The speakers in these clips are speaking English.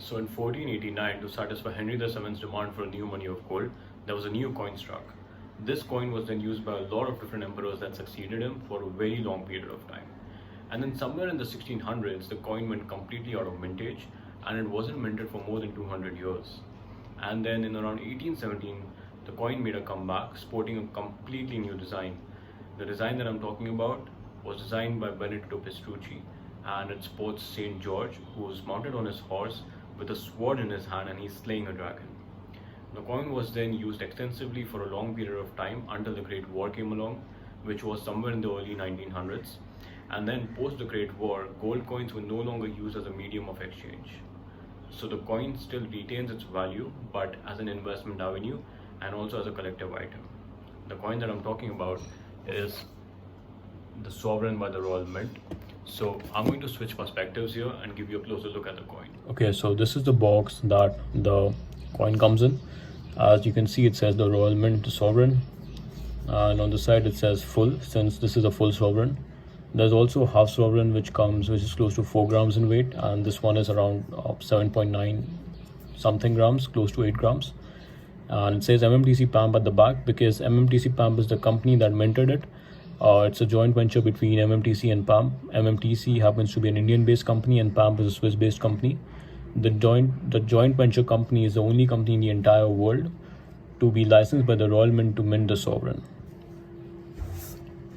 So in 1489, to satisfy Henry VII's demand for a new money of gold, there was a new coin struck. This coin was then used by a lot of different emperors that succeeded him for a very long period of time. And then somewhere in the 1600s, the coin went completely out of mintage and it wasn't minted for more than 200 years. And then in around 1817, the coin made a comeback, sporting a completely new design. The design that I'm talking about was designed by Benedetto Pestrucci, and it sports Saint George, who is mounted on his horse with a sword in his hand and he's slaying a dragon. The coin was then used extensively for a long period of time until the Great War came along, which was somewhere in the early 1900s. And then post the Great War, gold coins were no longer used as a medium of exchange. So the coin still retains its value, but as an investment avenue and also as a collective item. The coin that I'm talking about is the Sovereign by the Royal Mint. So I'm going to switch perspectives here and give you a closer look at the coin. Okay, so this is the box that the coin comes in. As you can see, it says the Royal Mint Sovereign, and on the side it says full, since this is a full sovereign. There's also half sovereign which is close to 4 grams in weight, and this one is around 7.9 something grams, close to 8 grams. And it says MMTC PAMP at the back because MMTC PAMP is the company that minted it. It's a joint venture between MMTC and PAMP. MMTC happens to be an Indian-based company and PAMP is a Swiss-based company. The joint venture company is the only company in the entire world to be licensed by the Royal Mint to mint the sovereign.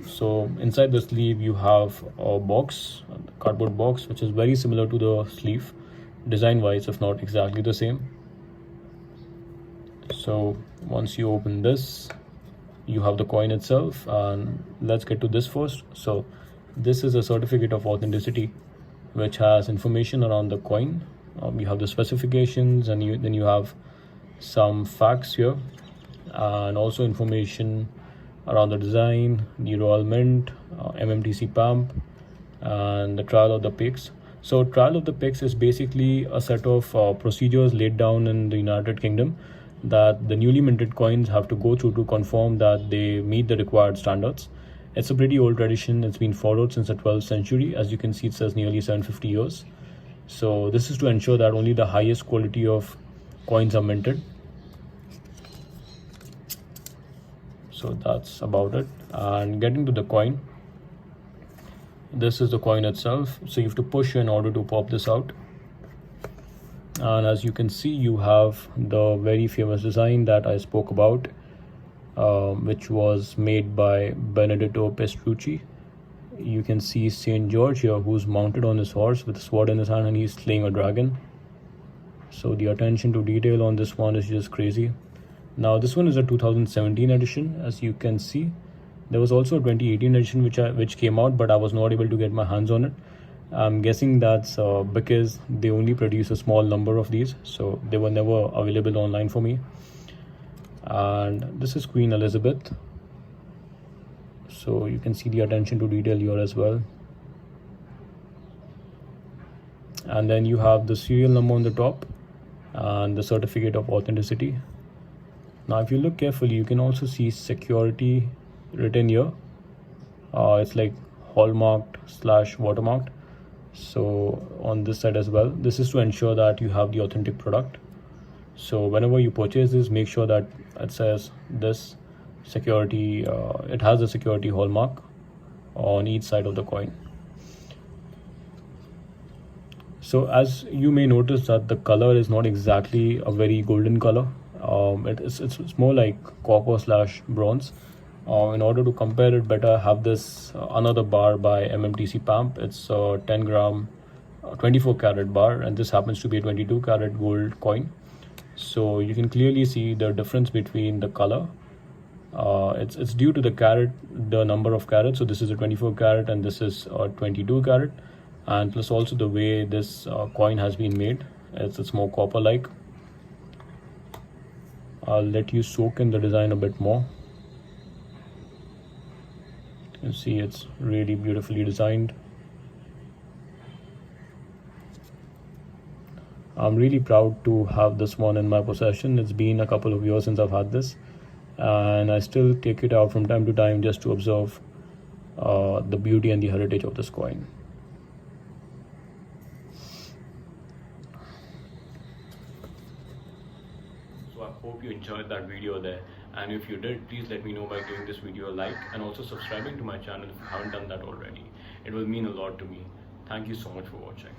So inside the sleeve you have a box, a cardboard box, which is very similar to the sleeve, design-wise, if not exactly the same. So once you open this, you have the coin itself, and let's get to this first. So this is a certificate of authenticity which has information around the coin. You have the specifications, and then you have some facts here, and also information around the design, the Royal Mint, MMTC PAMP, and the Trial of the Pigs. So Trial of the Pigs is basically a set of procedures laid down in the United Kingdom that the newly minted coins have to go through to confirm that they meet the required standards. It's a pretty old tradition. It's been followed since the 12th century. As you can see, it says nearly 750 years. So this is to ensure that only the highest quality of coins are minted. So that's about it. And getting to the coin, this is the coin itself. So you have to push in order to pop this out. And as you can see, you have the very famous design that I spoke about, which was made by Benedetto Pestrucci. You can see Saint George here, who's mounted on his horse with a sword in his hand, and he's slaying a dragon. So the attention to detail on this one is just crazy. Now this one is a 2017 edition. As you can see, there was also a 2018 edition which came out, but I was not able to get my hands on it. I'm guessing that's because they only produce a small number of these, so they were never available online for me. And this is Queen Elizabeth, so you can see the attention to detail here as well. And then you have the serial number on the top and the certificate of authenticity. Now if you look carefully, you can also see security written here. It's like hallmarked / watermarked. So on this side as well, this is to ensure that you have the authentic product. So whenever you purchase this, make sure that it says this security, it has a security hallmark on each side of the coin. So as you may notice that the color is not exactly a very golden color. It's more like copper / bronze. In order to compare it better, I have this another bar by MMTC PAMP. It's a 10 gram 24 karat bar, and this happens to be a 22 karat gold coin. So you can clearly see the difference between the color. It's due to the number of carats. So this is a 24 karat and this is a 22 karat, and plus also the way this coin has been made. It's more copper like. I'll let you soak in the design a bit more. You see, it's really beautifully designed. I'm really proud to have this one in my possession. It's been a couple of years since I've had this, and I still take it out from time to time just to observe the beauty and the heritage of this coin. So I hope you enjoyed that video there, and if you did, please let me know by giving this video a like and also subscribing to my channel if you haven't done that already. It will mean a lot to me. Thank you so much for watching.